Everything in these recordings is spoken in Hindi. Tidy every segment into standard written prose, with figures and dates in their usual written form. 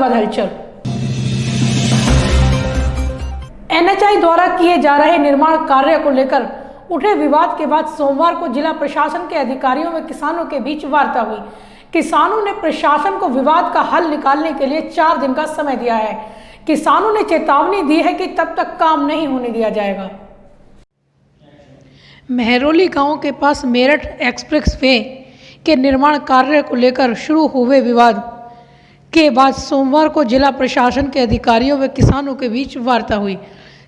बाद हलचल। एनएचआई द्वारा किए जा रहे निर्माण कार्य को लेकर उठे विवाद के बाद सोमवार को जिला प्रशासन के अधिकारियों व किसानों के बीच वार्ता हुई। किसानों ने प्रशासन को विवाद का हल निकालने के लिए 4 दिन का समय दिया है। किसानों ने चेतावनी दी है कि तब तक काम नहीं होने दिया जाएगा। मेहरौली गांव के पास मेरठ एक्सप्रेस वे के निर्माण कार्य को लेकर शुरू हुए विवाद के बाद सोमवार को जिला प्रशासन के अधिकारियों व किसानों के बीच वार्ता हुई।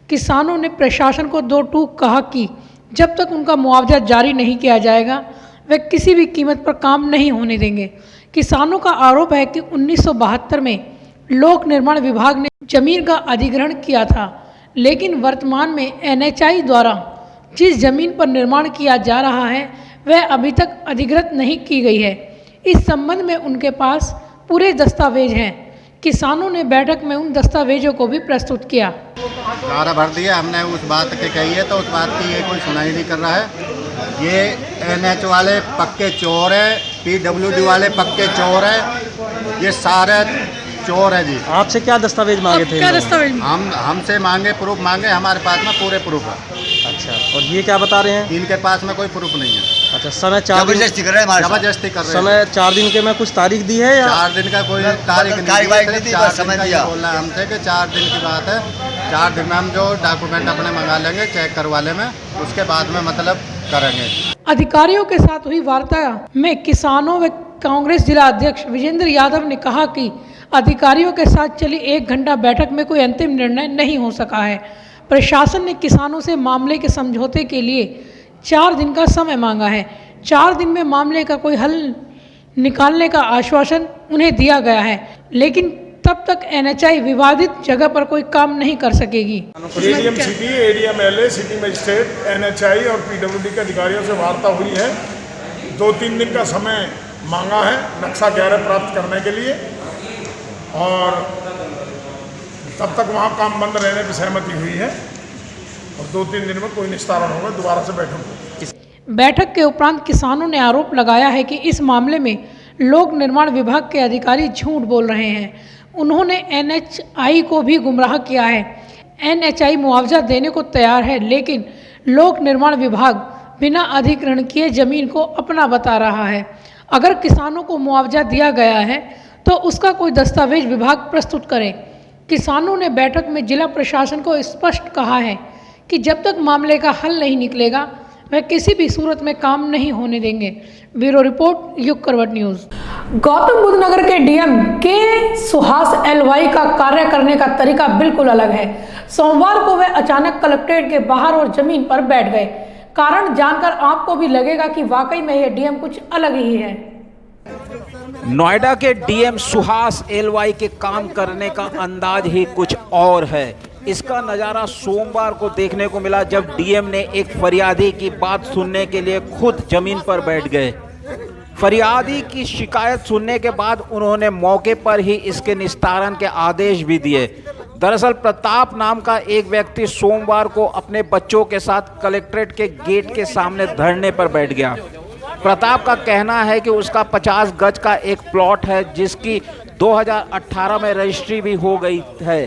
किसानों ने प्रशासन को 2 टूक कहा कि जब तक उनका मुआवजा जारी नहीं किया जाएगा वे किसी भी कीमत पर काम नहीं होने देंगे। किसानों का आरोप है कि 1972 में लोक निर्माण विभाग ने जमीन का अधिग्रहण किया था, लेकिन वर्तमान में एनएचआई द्वारा जिस जमीन पर निर्माण किया जा रहा है वह अभी तक अधिग्रहित नहीं की गई है। इस संबंध में उनके पास पूरे दस्तावेज हैं। किसानों ने बैठक में उन दस्तावेजों को भी प्रस्तुत किया। गारा भर दिया हमने, उस बात के कही है तो उस बात की ये कोई सुनाई नहीं कर रहा है। ये एनएच वाले पक्के चोर है, पीडब्ल्यूडी वाले पक्के चोर है, ये सारे चोर है जी। आपसे क्या दस्तावेज मांगे थे? क्या दस्तावेज? हमसे मांगे, प्रूफ मांगे, हमारे पास में पूरे प्रूफ है। अच्छा, और ये क्या बता रहे हैं? इनके पास में कोई प्रूफ नहीं है। अच्छा, समय 4 दिन जबरदस्ती कर रहे हैं, जबरदस्ती कर रहे हैं। समय 4 दिन के में कुछ तारीख दी है या 4 दिन का कोई तारीख नहीं दी, 4 दिन का ये बोला हमसे कि 4 दिन की बात है। 4 दिन में हम जो डॉक्यूमेंट अपने मंगा लेंगे, चेक करवा लेंगे, उसके बाद में मतलब करेंगे। अधिकारियों के साथ हुई वार्ता में किसानों व कांग्रेस जिला अध्यक्ष विजेंद्र यादव ने कहा कि अधिकारियों के साथ चली 1 घंटा बैठक में कोई अंतिम निर्णय नहीं हो सका है। प्रशासन ने किसानों से मामले के समझौते के लिए 4 दिन का समय मांगा है। 4 दिन में मामले का कोई हल निकालने का आश्वासन उन्हें दिया गया है, लेकिन तब तक एनएचआई विवादित जगह पर कोई काम नहीं कर सकेगी। ADM city, ADM LA, city magistrate, NHI और पीडब्ल्यूडी के अधिकारियों से वार्ता हुई है। 2-3 दिन का समय मांगा है नक्शा 11 प्राप्त करने के लिए, और तब तक वहाँ काम बंद रहने की सहमति हुई है, और 2-3 दिन में कोई निस्तारण होगा, दोबारा से बैठक होगी। बैठक के उपरांत किसानों ने आरोप लगाया है कि इस मामले में लोक निर्माण विभाग के अधिकारी झूठ बोल रहे हैं। उन्होंने एनएचआई को भी गुमराह किया है। एनएचआई मुआवजा देने को तैयार है, लेकिन लोक निर्माण विभाग बिना अधिग्रहण किए जमीन को अपना बता रहा है। अगर किसानों को मुआवजा दिया गया है तो उसका कोई दस्तावेज विभाग प्रस्तुत करे। किसानों ने बैठक में जिला प्रशासन को स्पष्ट कहा है कि जब तक मामले का हल नहीं निकलेगा वह किसी भी सूरत में काम नहीं होने देंगे। ब्यूरो रिपोर्ट, युग करवट न्यूज़। गौतम बुद्ध नगर के डीएम के सुहास एलवाई का कार्य करने का तरीका बिल्कुल अलग है। सोमवार को वे अचानक कलेक्ट्रेट के बाहर और जमीन पर बैठ गए। कारण जानकर आपको भी लगेगा कि वाकई में यह डीएम कुछ अलग ही है। नोएडा के डीएम सुहास एलवाई के काम करने का अंदाज ही कुछ और है। इसका नज़ारा सोमवार को देखने को मिला जब डीएम ने एक फरियादी की बात सुनने के लिए खुद जमीन पर बैठ गए। फरियादी की शिकायत सुनने के बाद उन्होंने मौके पर ही इसके निस्तारण के आदेश भी दिए। दरअसल प्रताप नाम का एक व्यक्ति सोमवार को अपने बच्चों के साथ कलेक्ट्रेट के गेट के सामने धरने पर बैठ गया। प्रताप का कहना है कि उसका 50 गज का एक प्लॉट है जिसकी 2018 में रजिस्ट्री भी हो गई है,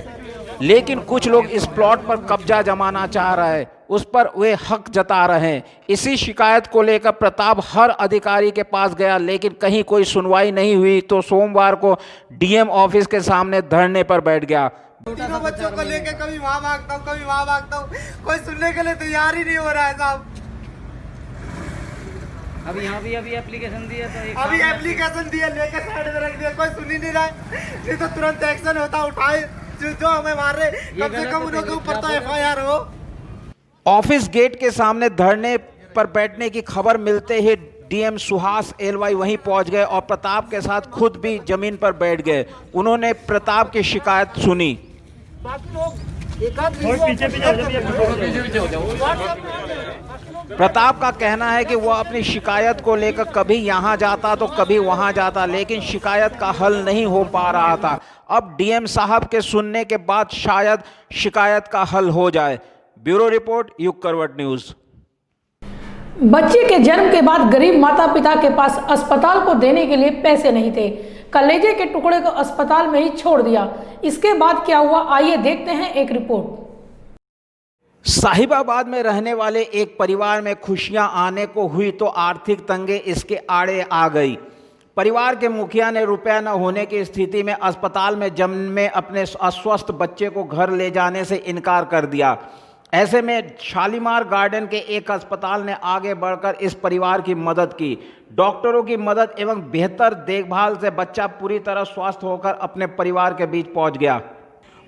लेकिन कुछ लोग इस प्लॉट पर कब्जा जमाना चाह रहे हैं, उस पर वे हक जता रहे हैं। इसी शिकायत को लेकर प्रताप हर अधिकारी के पास गया, लेकिन कहीं कोई सुनवाई नहीं हुई तो सोमवार को डीएम ऑफिस के सामने धरने पर बैठ गया। तीनों बच्चों को लेके कभी वहाँ भागता हूँ, कभी वहाँ भागता हूँ, कोई सुनने के लिए तैयार ही नहीं हो रहा है साहब। अभी यहाँ भी अभी एप्लीकेशन दिया तो अभी एप्लीकेशन दिया, लेके साइड में रख दिया, कोई सुन ही नहीं रहा है। नहीं तो तुरंत एक्शन होता, उठाए जो हमें मार रहे, कम से कम उनके ऊपर तो एफआईआर हो। ऑफिस गेट के सामने धरने पर बैठने की खबर मिलते ही डीएम सुहास एलवाई वहीं पहुंच गए और प्रताप के साथ खुद भी जमीन पर बैठ गए। उन्होंने प्रताप की शिकायत सुनी। प्रताप का कहना है कि वह अपनी शिकायत को लेकर कभी यहाँ जाता तो कभी वहाँ जाता, लेकिन शिकायत का हल नहीं हो पा रहा था। अब डीएम साहब के सुनने के बाद शायद शिकायत का हल हो जाए। ब्यूरो रिपोर्ट, युग करवट न्यूज़। बच्चे के जन्म के बाद गरीब माता पिता के पास अस्पताल को देने के लिए पैसे नहीं थे। कलेजे के टुकड़े को अस्पताल में ही छोड़ दिया। इसके बाद क्या हुआ, आइए देखते हैं एक रिपोर्ट। साहिबाबाद में रहने वाले एक परिवार में खुशियां आने को हुई तो आर्थिक तंगी इसके आड़े आ गई। परिवार के मुखिया ने रुपया न होने की स्थिति में अस्पताल में जन्मे अपने अस्वस्थ बच्चे को घर ले जाने से इनकार कर दिया। ऐसे में शालीमार गार्डन के एक अस्पताल ने आगे बढ़कर इस परिवार की मदद की। डॉक्टरों की मदद एवं बेहतर देखभाल से बच्चा पूरी तरह स्वस्थ होकर अपने परिवार के बीच पहुंच गया।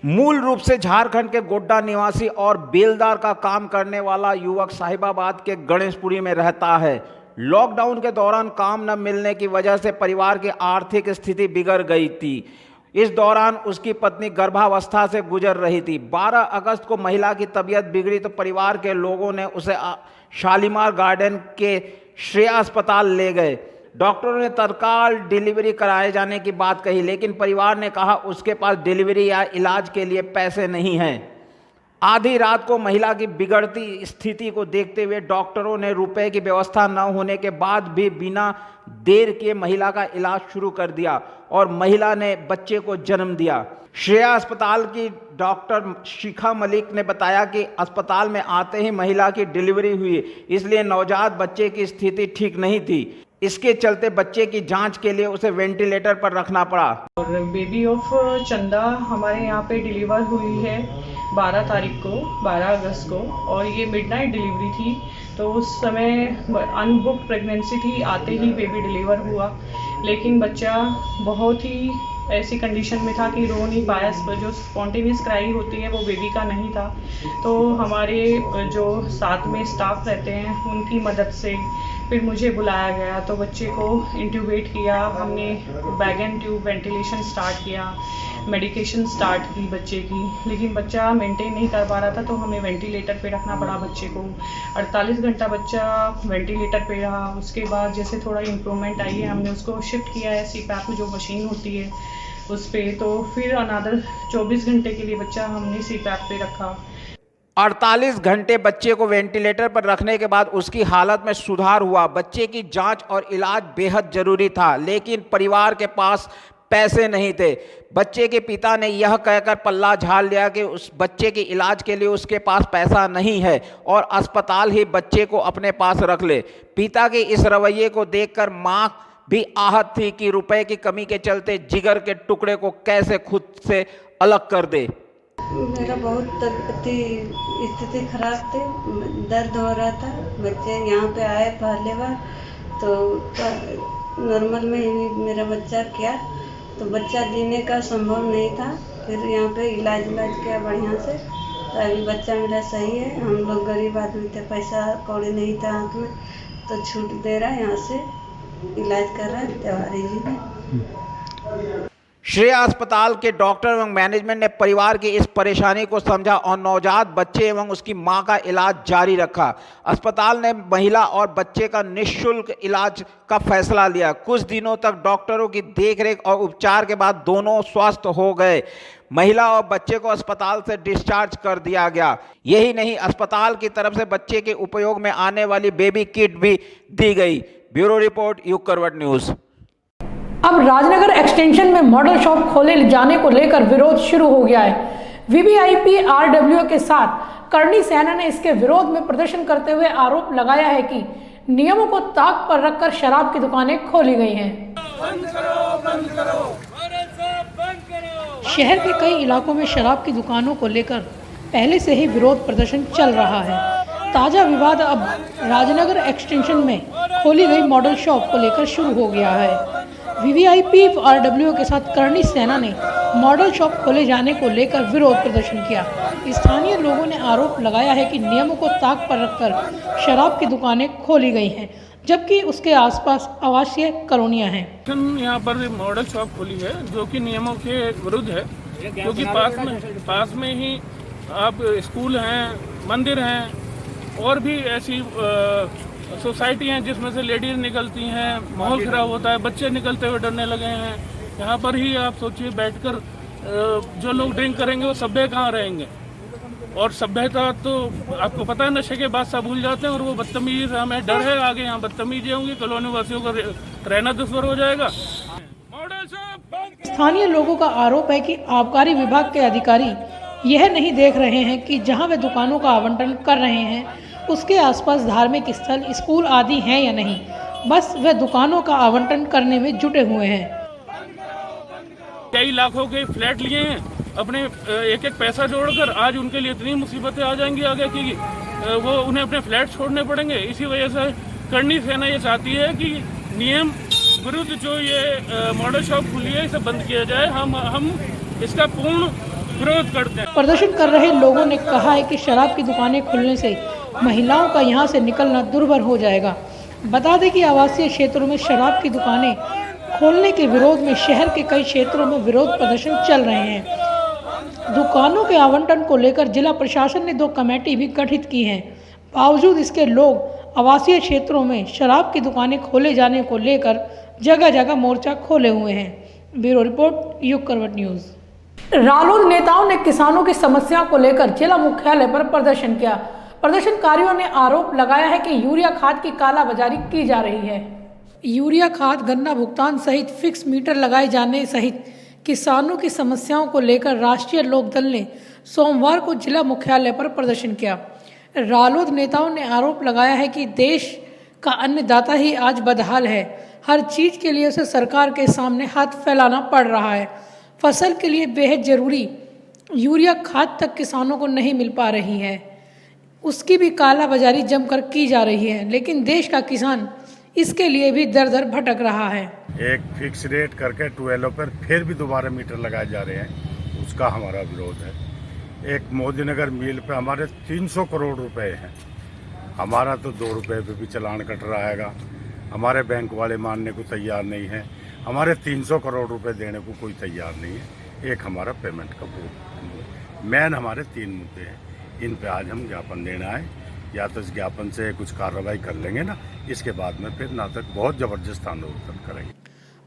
मूल रूप से झारखंड के गोड्डा निवासी और बेलदार का काम करने वाला युवक साहिबाबाद के गणेशपुरी में रहता है। लॉकडाउन के दौरान काम न मिलने की वजह से परिवार की आर्थिक स्थिति बिगड़ गई थी। इस दौरान उसकी पत्नी गर्भावस्था से गुजर रही थी। 12 अगस्त को महिला की तबीयत बिगड़ी तो परिवार के लोगों ने उसे शालीमार गार्डन के श्रेया अस्पताल ले गए। डॉक्टरों ने तत्काल डिलीवरी कराए जाने की बात कही, लेकिन परिवार ने कहा उसके पास डिलीवरी या इलाज के लिए पैसे नहीं हैं। आधी रात को महिला की बिगड़ती स्थिति को देखते हुए डॉक्टरों ने रुपए की व्यवस्था न होने के बाद भी बिना देर किए महिला का इलाज शुरू कर दिया और महिला ने बच्चे को जन्म दिया। श्रेया अस्पताल की डॉक्टर शिखा मलिक ने बताया कि अस्पताल में आते ही महिला की डिलीवरी हुई, इसलिए नवजात बच्चे की स्थिति ठीक नहीं थी। इसके चलते बच्चे की जांच के लिए उसे वेंटिलेटर पर रखना पड़ा। और बेबी ऑफ चंदा हमारे यहाँ पे डिलीवर हुई है 12 तारीख को, 12 अगस्त को, और ये मिडनाइट डिलीवरी थी। तो उस समय अनबुक्ड प्रेगनेंसी थी, आते ही बेबी डिलीवर हुआ, लेकिन बच्चा बहुत ही ऐसी कंडीशन में था कि रो नहीं पाया। जो स्पॉन्टेनियस क्राई होती है वो बेबी का नहीं था। तो हमारे जो साथ में स्टाफ रहते हैं उनकी मदद से फिर मुझे बुलाया गया, तो बच्चे को इंट्यूबेट किया हमने, bag and tube ventilation start किया, मेडिकेशन स्टार्ट की बच्चे की, लेकिन बच्चा मेंटेन नहीं कर पा रहा था, तो हमें वेंटिलेटर पे रखना पड़ा बच्चे को। 48 घंटा बच्चा वेंटिलेटर पे रहा। उसके बाद जैसे थोड़ा इम्प्रूवमेंट आई है, हमने उसको शिफ्ट किया है CPAP जो मशीन होती है उस पर, तो फिर अनदर 24 घंटे के लिए बच्चा हमने CPAP पे रखा। 48 घंटे बच्चे को वेंटिलेटर पर रखने के बाद उसकी हालत में सुधार हुआ। बच्चे की जांच और इलाज बेहद जरूरी था, लेकिन परिवार के पास पैसे नहीं थे। बच्चे के पिता ने यह कहकर पल्ला झाड़ लिया कि उस बच्चे के इलाज के लिए उसके पास पैसा नहीं है और अस्पताल ही बच्चे को अपने पास रख ले। पिता के इस रवैये को देखकर मां भी आहत थी कि रुपए की कमी के चलते जिगर के टुकड़े को कैसे खुद से अलग कर दे। मेरा बहुत स्थिति खराब थी, दर्द हो रहा था। बच्चे यहाँ पे आए पहले बार तो नॉर्मल में ही मेरा बच्चा किया, तो बच्चा जीने का संभव नहीं था। फिर यहाँ पे इलाज किया बढ़िया से, तो अभी बच्चा मेरा सही है। हम लोग गरीब आदमी थे, पैसा कौड़ी नहीं था हाथ में, तो छूट दे रहा है, यहाँ से इलाज कर रहा है तिवारी जी ने। श्रेया अस्पताल के डॉक्टर एवं मैनेजमेंट ने परिवार की इस परेशानी को समझा और नवजात बच्चे एवं उसकी मां का इलाज जारी रखा। अस्पताल ने महिला और बच्चे का निःशुल्क इलाज का फैसला लिया। कुछ दिनों तक डॉक्टरों की देखरेख और उपचार के बाद दोनों स्वस्थ हो गए। महिला और बच्चे को अस्पताल से डिस्चार्ज कर दिया गया। यही नहीं, अस्पताल की तरफ से बच्चे के उपयोग में आने वाली बेबी किट भी दी गई। ब्यूरो रिपोर्ट, युग करवट न्यूज। अब राजनगर एक्सटेंशन में मॉडल शॉप खोले जाने को लेकर विरोध शुरू हो गया है। वीवीआईपी RWO के साथ करणी सेना ने इसके विरोध में प्रदर्शन करते हुए आरोप लगाया है कि नियमों को ताक पर रखकर शराब की दुकानें खोली गई हैं। बंद करो, बंद करो, बंद करो। शहर के कई इलाकों में शराब की दुकानों को लेकर पहले से ही विरोध प्रदर्शन चल रहा है। ताज़ा विवाद अब राजनगर एक्सटेंशन में खोली गई मॉडल शॉप को लेकर शुरू हो गया है। वीवीआईपी RWO के साथ करणी सेना ने मॉडल शॉप खोले जाने को लेकर विरोध प्रदर्शन किया। स्थानीय लोगों ने आरोप लगाया है कि नियमों को ताक पर रखकर शराब की दुकानें खोली गई हैं, जबकि उसके आसपास आवासीय कॉलोनियां हैं। यहाँ पर मॉडल शॉप खोली है जो कि नियमों के विरुद्ध है, क्योंकि पास में ही आप स्कूल हैं, मंदिर हैं और भी ऐसी सोसाइटी हैं जिसमें से लेडीज निकलती हैं, माहौल खराब होता है, बच्चे निकलते हुए डरने लगे हैं। यहाँ पर ही आप सोचिए बैठकर जो लोग ड्रिंक करेंगे वो सभ्य कहाँ रहेंगे, और सभ्यता तो आपको पता है नशे के बाद सब भूल जाते हैं, और वो बदतमीजी से हमें डर है आगे यहाँ बदतमीजी होंगी, कॉलोनी वासियों का रहना दुश्वार हो जाएगा। मॉडल शॉप स्थानीय लोगों का आरोप है कि आबकारी विभाग के अधिकारी यह नहीं देख रहे हैं कि जहां वे दुकानों का आवंटन कर रहे हैं उसके आसपास धार्मिक स्थल, स्कूल आदि हैं या नहीं, बस वे दुकानों का आवंटन करने में जुटे हुए हैं। कई लाखों के फ्लैट लिए हैं, अपने एक एक पैसा जोड़कर, आज उनके लिए इतनी मुसीबतें आ जाएंगी आगे कि वो उन्हें अपने फ्लैट छोड़ने पड़ेंगे। इसी वजह से करनी सेना ये चाहती है कि नियम विरुद्ध जो ये मॉडल शॉप खुली है इसे बंद किया जाए। हम इसका पूर्ण विरोध करते हैं। प्रदर्शन कर रहे लोगों ने कहा है कि शराब की दुकानें खुलने से महिलाओं का यहां से निकलना दुर्भर हो जाएगा। बता दें कि आवासीय क्षेत्रों में शराब की दुकानें खोलने के विरोध में शहर के कई क्षेत्रों में विरोध प्रदर्शन चल रहे हैं। दुकानों के आवंटन को लेकर जिला प्रशासन ने 2 कमेटी भी गठित की हैं। बावजूद इसके लोग आवासीय क्षेत्रों में शराब की दुकानें खोले जाने को लेकर जगह जगह मोर्चा खोले हुए हैं। ब्यूरो रिपोर्ट, युग करवट न्यूज़। रालोद नेताओं ने किसानों की समस्या को लेकर जिला मुख्यालय पर प्रदर्शन किया। प्रदर्शनकारियों ने आरोप लगाया है कि यूरिया खाद की कालाबाजारी की जा रही है। यूरिया खाद, गन्ना भुगतान सहित फिक्स मीटर लगाए जाने सहित किसानों की समस्याओं को लेकर राष्ट्रीय लोकदल ने सोमवार को जिला मुख्यालय पर प्रदर्शन किया। रालोद नेताओं ने आरोप लगाया है कि देश का अन्नदाता ही आज बदहाल है। हर चीज के लिए उसे सरकार के सामने हाथ फैलाना पड़ रहा है। फसल के लिए बेहद जरूरी यूरिया खाद तक किसानों को नहीं मिल पा रही है, उसकी भी कालाबाजारी जमकर की जा रही है। लेकिन देश का किसान इसके लिए भी दर दर भटक रहा है। एक फिक्स रेट करके 12 पर फिर भी दोबारा मीटर लगाए जा रहे हैं, उसका हमारा विरोध है। एक मोदीनगर मिल पे हमारे 300 करोड़ रुपए हैं, हमारा तो 2 रुपए पे भी चालान कट रहा है। हमारे बैंक वाले मानने को तैयार नहीं है, हमारे 300 करोड़ रुपए देने को कोई तैयार नहीं है। एक हमारा पेमेंट का मेन हमारे 3 मुद्दे हैं, इन पे आज हम ज्ञापन देना है। या तो इस ज्ञापन से कुछ कार्रवाई कर लेंगे ना, इसके बाद में फिर नाटक बहुत जबरदस्त आंदोलन करेंगे।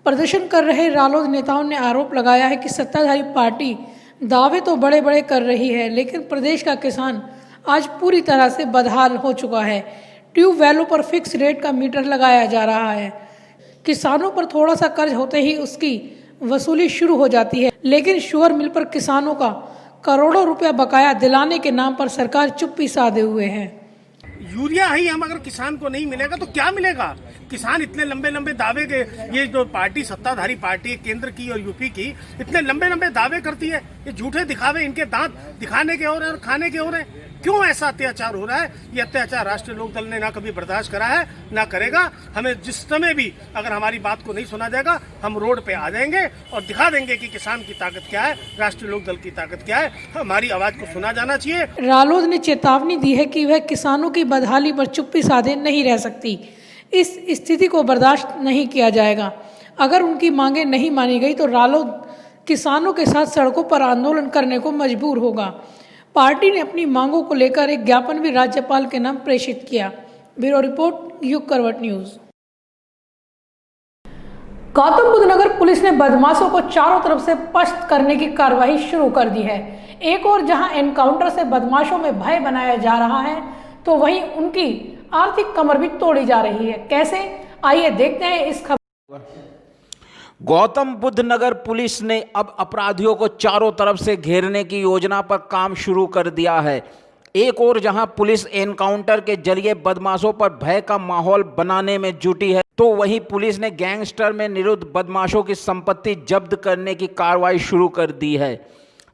प्रदर्शन कर रहे रालोद नेताओं ने आरोप लगाया है कि सत्ताधारी पार्टी दावे तो बड़े बड़े कर रही है, लेकिन प्रदेश का किसान आज पूरी तरह से बदहाल हो चुका है। ट्यूबवेलों पर फिक्स रेट का मीटर लगाया जा रहा है, किसानों पर थोड़ा सा कर्ज होते ही उसकी वसूली शुरू हो जाती है, लेकिन शुगर मिल पर किसानों का करोड़ों रुपया बकाया दिलाने के नाम पर सरकार चुप्पी साधे हुए है। यूरिया ही हम अगर किसान को नहीं मिलेगा तो क्या मिलेगा? किसान इतने लंबे लंबे दावे के, ये जो पार्टी सत्ताधारी पार्टी केंद्र की और यूपी की इतने लंबे लंबे दावे करती है, ये झूठे दिखावे, इनके दांत दिखाने के और खाने के और है। क्यों ऐसा अत्याचार हो रहा है? ये अत्याचार राष्ट्रीय लोकदल ने ना कभी बर्दाश्त करा है, ना करेगा। हमें जिस समय भी अगर हमारी बात को नहीं सुना जाएगा, हम रोड पे आ जाएंगे और दिखा देंगे कि किसान की ताकत क्या है, राष्ट्रीय लोकदल की ताकत क्या है। हमारी आवाज को सुना जाना चाहिए। रालोद ने चेतावनी दी है कि वह किसानों की बदहाली पर चुप्पी साधे नहीं रह सकती। इस स्थिति को बर्दाश्त नहीं किया जाएगा। अगर उनकी मांगे नहीं मानी गई तो रालोद किसानों के साथ सड़कों पर आंदोलन करने को मजबूर होगा। पार्टी ने अपनी मांगों को लेकर एक ज्ञापन भी राज्यपाल के नाम प्रेषित किया। ब्यूरो रिपोर्ट, युग करवट न्यूज। गौतम बुद्ध नगर पुलिस ने बदमाशों को चारों तरफ से पस्त करने की कार्रवाई शुरू कर दी है। एक और जहां एनकाउंटर से बदमाशों में भय बनाया जा रहा है, तो वहीं उनकी आर्थिक कमर भी तोड़ी जा रही है। कैसे, आइए देखते हैं इस खबर। गौतम बुद्ध नगर पुलिस ने अब अपराधियों को चारों तरफ से घेरने की योजना पर काम शुरू कर दिया है। एक और जहां पुलिस एनकाउंटर के जरिए बदमाशों पर भय का माहौल बनाने में जुटी है, तो वहीं पुलिस ने गैंगस्टर में निरुद्ध बदमाशों की संपत्ति जब्त करने की कार्रवाई शुरू कर दी है।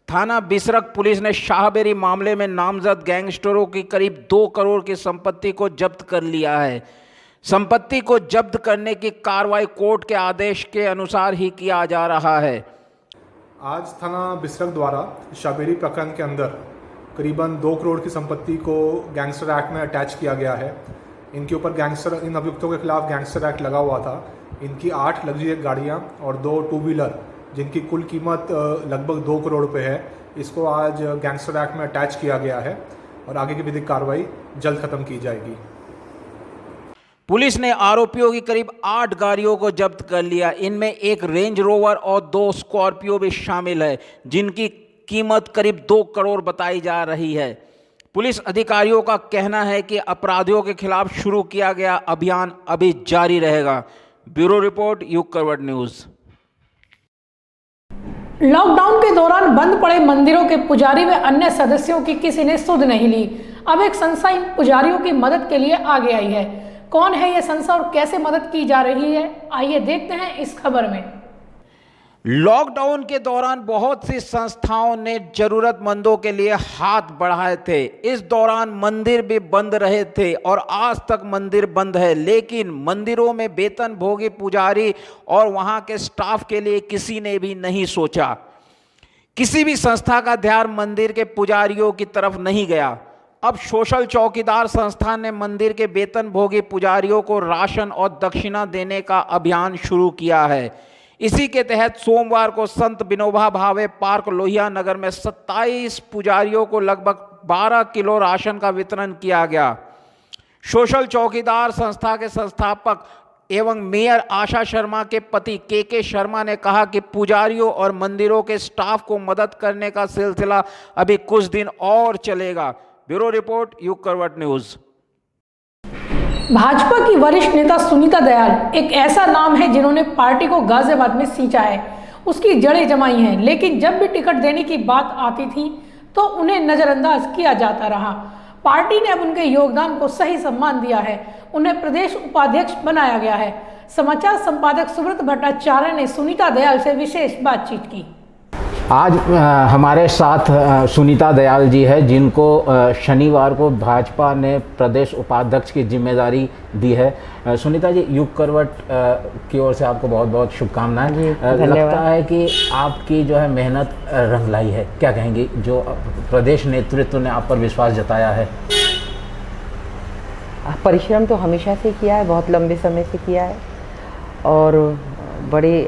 थाना बिसरक पुलिस ने शाहबेरी मामले में नामजद गैंगस्टरों की करीब 2 करोड़ की संपत्ति को जब्त कर लिया है। संपत्ति को जब्त करने की कार्रवाई कोर्ट के आदेश के अनुसार ही किया जा रहा है। आज थाना बिसरक द्वारा शाहबेरी प्रकरण के अंदर करीबन 2 करोड़ की संपत्ति को गैंगस्टर एक्ट में अटैच किया गया है। इनके ऊपर इन अभियुक्तों के खिलाफ गैंगस्टर एक्ट लगा हुआ था। इनकी 8 लग्जरियस गाड़ियाँ और 2 टू व्हीलर जिनकी कुल कीमत लगभग 2 करोड़ रुपए है, इसको आज गैंगस्टर एक्ट में अटैच किया गया है और आगे की विधिक कार्रवाई जल्द खत्म की जाएगी। पुलिस ने आरोपियों की करीब 8 गाड़ियों को जब्त कर लिया। इनमें एक रेंज रोवर और 2 स्कॉर्पियो भी शामिल है, जिनकी कीमत करीब 2 करोड़ बताई जा रही है। पुलिस अधिकारियों का कहना है कि अपराधियों के खिलाफ शुरू किया गया अभियान अभी जारी रहेगा। ब्यूरो रिपोर्ट, युग करवट न्यूज। लॉकडाउन के दौरान बंद पड़े मंदिरों के पुजारी व अन्य सदस्यों की किसी ने सुध नहीं ली। अब एक संस्था इन पुजारियों की मदद के लिए आगे आई है। कौन है ये संस्था और कैसे मदद की जा रही है, आइए देखते हैं इस खबर में। लॉकडाउन के दौरान बहुत सी संस्थाओं ने जरूरतमंदों के लिए हाथ बढ़ाए थे। इस दौरान मंदिर भी बंद रहे थे और आज तक मंदिर बंद है, लेकिन मंदिरों में वेतनभोगी पुजारी और वहां के स्टाफ के लिए किसी ने भी नहीं सोचा। किसी भी संस्था का ध्यान मंदिर के पुजारियों की तरफ नहीं गया। अब सोशल चौकीदार संस्था ने मंदिर के वेतनभोगी पुजारियों को राशन और दक्षिणा देने का अभियान शुरू किया है। इसी के तहत सोमवार को संत विनोबा भावे पार्क लोहिया नगर में 27 पुजारियों को लगभग 12 किलो राशन का वितरण किया गया। सोशल चौकीदार संस्था के संस्थापक एवं मेयर आशा शर्मा के पति के शर्मा ने कहा कि पुजारियों और मंदिरों के स्टाफ को मदद करने का सिलसिला अभी कुछ दिन और चलेगा। ब्यूरो रिपोर्ट, युग करवट न्यूज़। भाजपा की वरिष्ठ नेता सुनीता दयाल एक ऐसा नाम है जिन्होंने पार्टी को गाजियाबाद में सींचा है, उसकी जड़ें जमाई हैं, लेकिन जब भी टिकट देने की बात आती थी तो उन्हें नज़रअंदाज किया जाता रहा। पार्टी ने अब उनके योगदान को सही सम्मान दिया है, उन्हें प्रदेश उपाध्यक्ष बनाया गया है। समाचार संपादक सुब्रत भट्टाचार्य ने सुनीता दयाल से विशेष बातचीत की। आज हमारे साथ सुनीता दयाल जी है, जिनको शनिवार को भाजपा ने प्रदेश उपाध्यक्ष की जिम्मेदारी दी है। सुनीता जी, युग करवट की ओर से आपको बहुत बहुत शुभकामनाएं। लगता है कि आपकी जो है मेहनत रंग लाई है, क्या कहेंगी जो प्रदेश नेतृत्व ने आप पर विश्वास जताया है? परिश्रम तो हमेशा से किया है, बहुत लंबे समय से किया है और बड़े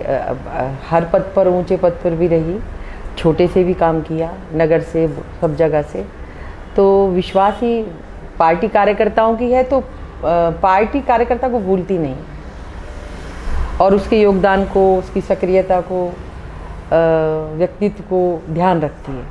हर पद पर, ऊंचे पद पर भी रही, छोटे से भी काम किया, नगर से, सब जगह से। तो विश्वास ही पार्टी कार्यकर्ताओं की है, तो पार्टी कार्यकर्ता को भूलती नहीं और उसके योगदान को, उसकी सक्रियता को, व्यक्तित्व को ध्यान रखती है,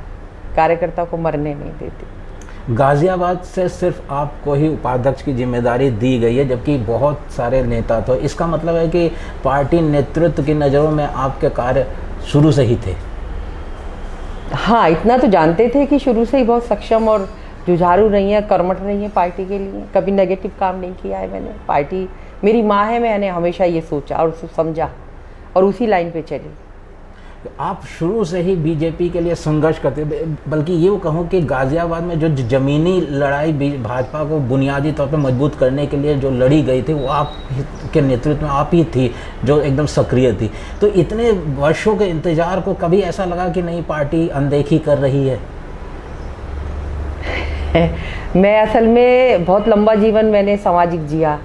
कार्यकर्ता को मरने नहीं देती। गाजियाबाद से सिर्फ आपको ही उपाध्यक्ष की जिम्मेदारी दी गई है, जबकि बहुत सारे नेता, तो इसका मतलब है कि पार्टी नेतृत्व की नज़रों में आपके कार्य शुरू से ही थे? हाँ, इतना तो जानते थे कि शुरू से ही बहुत सक्षम और जुझारू रही है, कर्मठ रही है पार्टी के लिए। कभी नेगेटिव काम नहीं किया है मैंने। पार्टी मेरी माँ है, मैंने हमेशा ये सोचा और उसको समझा और उसी लाइन पे चली। आप शुरू से ही बीजेपी के लिए संघर्ष करते, बल्कि ये कहूँ कि गाजियाबाद में जो ज़मीनी लड़ाई भाजपा को बुनियादी तौर पे मजबूत करने के लिए जो लड़ी गई थी, वो आप के नेतृत्व में आप ही थी जो एकदम सक्रिय थी। तो इतने वर्षों के इंतजार को कभी ऐसा लगा कि नहीं, पार्टी अनदेखी कर रही है? मैं असल में बहुत लंबा जीवन मैंने सामाजिक जिया।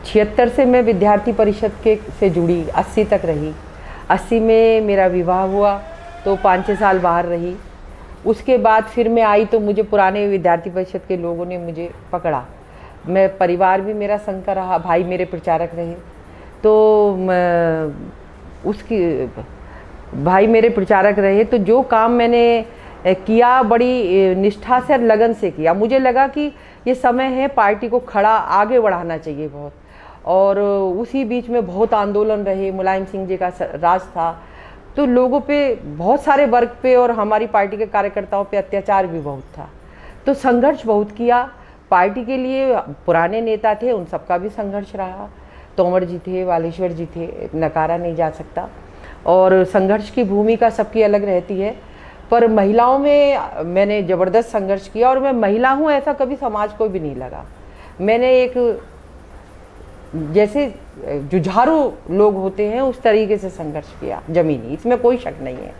76 से मैं विद्यार्थी परिषद से जुड़ी, 80 तक रही। 80 में मेरा विवाह हुआ तो 5-6 साल बाहर रही। उसके बाद फिर मैं आई तो मुझे पुराने विद्यार्थी परिषद के लोगों ने मुझे पकड़ा। मैं परिवार भी मेरा संग का रहा, भाई मेरे प्रचारक रहे, तो उसकी भाई मेरे प्रचारक रहे। तो जो काम मैंने किया बड़ी निष्ठा से और लगन से किया। मुझे लगा कि ये समय है पार्टी को खड़ा आगे बढ़ाना चाहिए बहुत। और उसी बीच में बहुत आंदोलन रहे, मुलायम सिंह जी का राज था, तो लोगों पे, बहुत सारे वर्ग पे और हमारी पार्टी के कार्यकर्ताओं पे अत्याचार भी बहुत था। तो संघर्ष बहुत किया पार्टी के लिए। पुराने नेता थे, उन सबका भी संघर्ष रहा। तोमर जी थे, वालेश्वर जी थे, नकारा नहीं जा सकता। और संघर्ष की भूमिका सबकी अलग रहती है, पर महिलाओं में मैंने ज़बरदस्त संघर्ष किया और मैं महिला हूँ ऐसा कभी समाज को भी नहीं लगा। मैंने एक जैसे जुझारू लोग होते हैं उस तरीके से संघर्ष किया जमीनी, इसमें कोई शक नहीं है।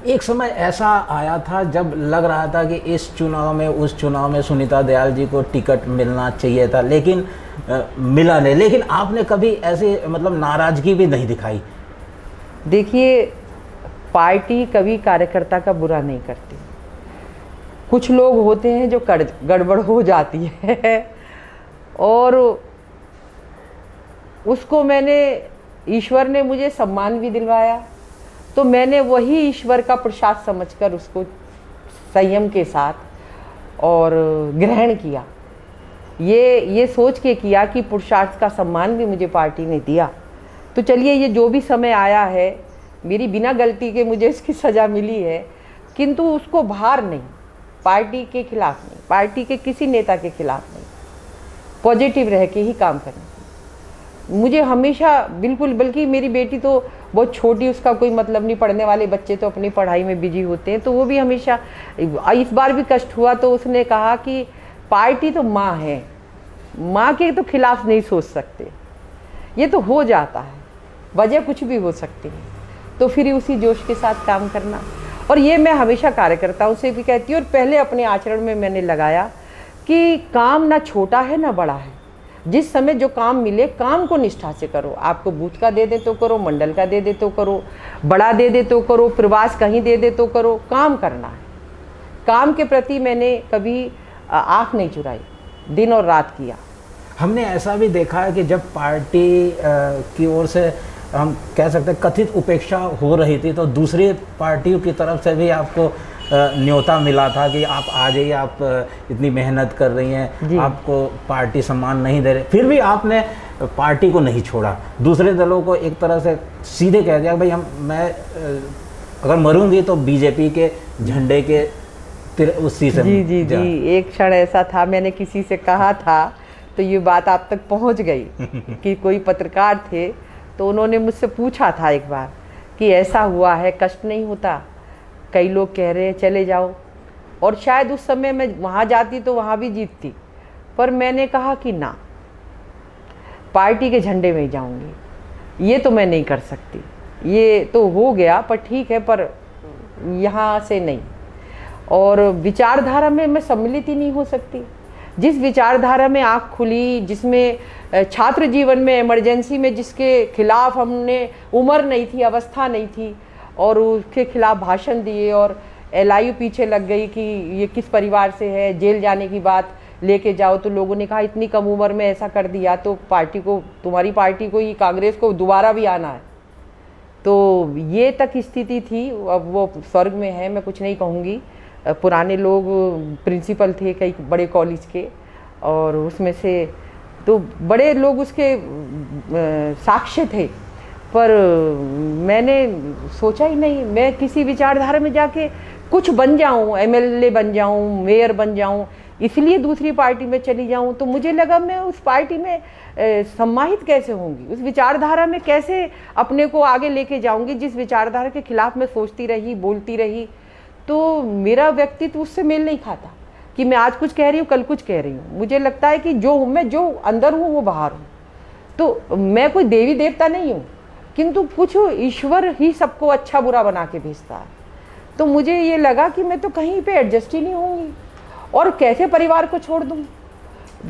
एक समय ऐसा आया था जब लग रहा था कि इस चुनाव में, उस चुनाव में सुनीता दयाल जी को टिकट मिलना चाहिए था, लेकिन मिला नहीं। लेकिन आपने कभी ऐसे मतलब नाराज़गी भी नहीं दिखाई? देखिए, पार्टी कभी कार्यकर्ता का बुरा नहीं करती। कुछ लोग होते हैं जो गड़बड़ हो जाती है और उसको ईश्वर ने मुझे सम्मान भी दिलवाया, तो मैंने वही ईश्वर का प्रसाद समझकर उसको संयम के साथ और ग्रहण किया। ये सोच के किया कि पुरुषार्थ का सम्मान भी मुझे पार्टी ने दिया। तो चलिए, ये जो भी समय आया है मेरी बिना गलती के मुझे इसकी सज़ा मिली है, किंतु उसको बाहर नहीं, पार्टी के खिलाफ नहीं, पार्टी के किसी नेता के खिलाफ नहीं, पॉजिटिव रह के ही काम करना। मुझे हमेशा बिल्कुल, बल्कि मेरी बेटी तो बहुत छोटी, उसका कोई मतलब नहीं, पढ़ने वाले बच्चे तो अपनी पढ़ाई में बिजी होते हैं, तो वो भी हमेशा, इस बार भी कष्ट हुआ तो उसने कहा कि पार्टी तो माँ है, माँ के तो खिलाफ नहीं सोच सकते, ये तो हो जाता है, वजह कुछ भी हो सकती है, तो फिर उसी जोश के साथ काम करना। और ये मैं हमेशा कार्यकर्ताओं से भी कहती हूँ, और पहले अपने आचरण में मैंने लगाया कि काम ना छोटा है ना बड़ा है, जिस समय जो काम मिले काम को निष्ठा से करो। आपको बूथ का दे दे तो करो, मंडल का दे दे तो करो, बड़ा दे दे तो करो, प्रवास कहीं दे दे तो करो, काम करना है। काम के प्रति मैंने कभी आँख नहीं चुराई, दिन और रात किया। हमने ऐसा भी देखा है कि जब पार्टी की ओर से हम कह सकते हैं कथित उपेक्षा हो रही थी, तो दूसरी पार्टियों की तरफ से भी आपको न्योता मिला था कि आप आ जाइए, आप इतनी मेहनत कर रही हैं, आपको पार्टी सम्मान नहीं दे रहे, फिर भी आपने पार्टी को नहीं छोड़ा, दूसरे दलों को एक तरह से सीधे कह दिया भाई मैं अगर मरूंगी तो बीजेपी के झंडे के उसी से। जी, एक क्षण ऐसा था, मैंने किसी से कहा था तो ये बात आप तक पहुंच गई कि कोई पत्रकार थे, तो उन्होंने मुझसे पूछा था एक बार कि ऐसा हुआ है, कष्ट नहीं होता, कई लोग कह रहे हैं चले जाओ, और शायद उस समय मैं वहाँ जाती तो वहाँ भी जीतती, पर मैंने कहा कि ना, पार्टी के झंडे में ही जाऊँगी, ये तो मैं नहीं कर सकती, ये तो हो गया पर ठीक है, पर यहाँ से नहीं। और विचारधारा में मैं सम्मिलित ही नहीं हो सकती। जिस विचारधारा में आँख खुली, जिसमें छात्र जीवन में इमरजेंसी में जिसके खिलाफ हमने उम्र नहीं थी, अवस्था नहीं थी, और उसके खिलाफ भाषण दिए, और LIU पीछे लग गई कि ये किस परिवार से है, जेल जाने की बात लेके जाओ, तो लोगों ने कहा इतनी कम उम्र में ऐसा कर दिया तो पार्टी को, तुम्हारी पार्टी को ही, कांग्रेस को दोबारा भी आना है। तो ये तक स्थिति थी। अब वो स्वर्ग में है, मैं कुछ नहीं कहूँगी। पुराने लोग प्रिंसिपल थे कई बड़े कॉलेज के, और उसमें से तो बड़े लोग उसके साक्ष्य थे, पर मैंने सोचा ही नहीं मैं किसी विचारधारा में जाके कुछ बन जाऊं, MLA बन जाऊं, मेयर बन जाऊं, इसलिए दूसरी पार्टी में चली जाऊं। तो मुझे लगा मैं उस पार्टी में सम्मानित कैसे होंगी, उस विचारधारा में कैसे अपने को आगे लेके जाऊंगी जिस विचारधारा के खिलाफ मैं सोचती रही, बोलती रही। तो मेरा व्यक्तित्व उससे मेल नहीं खाता कि मैं आज कुछ कह रही हूँ, कल कुछ कह रही हूँ। मुझे लगता है कि जो मैं जो अंदर हूँ वो बाहर हूँ। तो मैं कोई देवी देवता नहीं हूँ, किंतु कुछ ईश्वर ही सबको अच्छा बुरा बना के भेजता है। तो मुझे ये लगा कि मैं तो कहीं पे एडजस्ट ही नहीं होंगी, और कैसे परिवार को छोड़ दूँ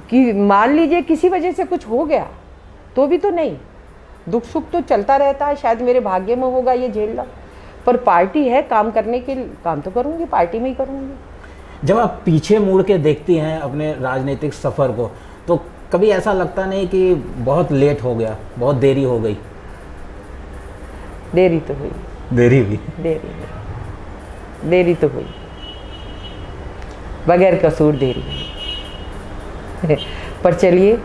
कि मान लीजिए किसी वजह से कुछ हो गया तो भी तो नहीं, दुख सुख तो चलता रहता है, शायद मेरे भाग्य में होगा ये झेलना, पर पार्टी है, काम करने के काम तो करूँगी, पार्टी में ही करूँगी। जब आप पीछे मुड़ के देखती हैं अपने राजनीतिक सफ़र को, तो कभी ऐसा लगता नहीं कि बहुत लेट हो गया, बहुत देरी हो गई? देरी तो हुई, देरी हुई, देरी तो हुई, बगैर कसूर देरी हुई। पर चलिए,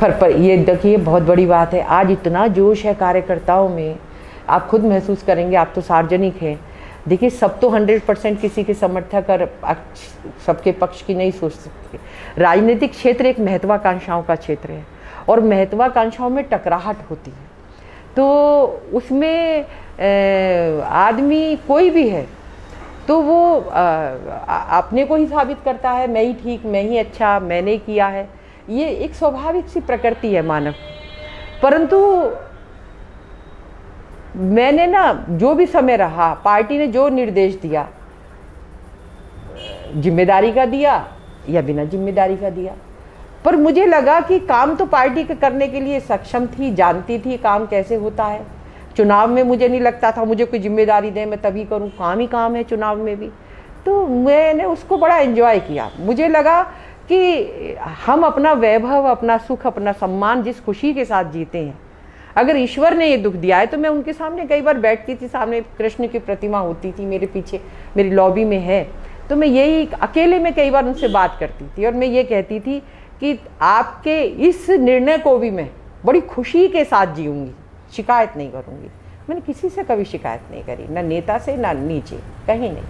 पर ये देखिए बहुत बड़ी बात है, आज इतना जोश है कार्यकर्ताओं में, आप खुद महसूस करेंगे, आप तो सार्वजनिक हैं। देखिए सब तो 100% किसी के समर्थक और सबके पक्ष की नहीं सोच सकते। राजनीतिक क्षेत्र एक महत्वाकांक्षाओं का क्षेत्र है, और महत्वाकांक्षाओं में टकराहट होती है, तो उसमें आदमी कोई भी है तो वो अपने को ही साबित करता है, मैं ही ठीक, मैं ही अच्छा, मैंने किया है। ये एक स्वाभाविक सी प्रकृति है मानव। परंतु मैंने ना जो भी समय रहा, पार्टी ने जो निर्देश दिया, जिम्मेदारी का दिया या बिना जिम्मेदारी का दिया, पर मुझे लगा कि काम तो पार्टी के करने के लिए सक्षम थी, जानती थी काम कैसे होता है। चुनाव में मुझे नहीं लगता था मुझे कोई जिम्मेदारी दे मैं तभी करूं, काम ही काम है चुनाव में भी। तो मैंने उसको बड़ा एंजॉय किया। मुझे लगा कि हम अपना वैभव, अपना सुख, अपना सम्मान जिस खुशी के साथ जीते हैं, अगर ईश्वर ने ये दुख दिया है तो मैं उनके सामने कई बार बैठती थी, सामने कृष्ण की प्रतिमा होती थी मेरे पीछे, मेरी लॉबी में है, तो मैं यही अकेले में कई बार उनसे बात करती थी, और मैं ये कहती थी कि आपके इस निर्णय को भी मैं बड़ी खुशी के साथ जीऊँगी, शिकायत नहीं करूँगी, मैंने किसी से कभी शिकायत नहीं करी, ना नेता से ना नीचे, कहीं नहीं।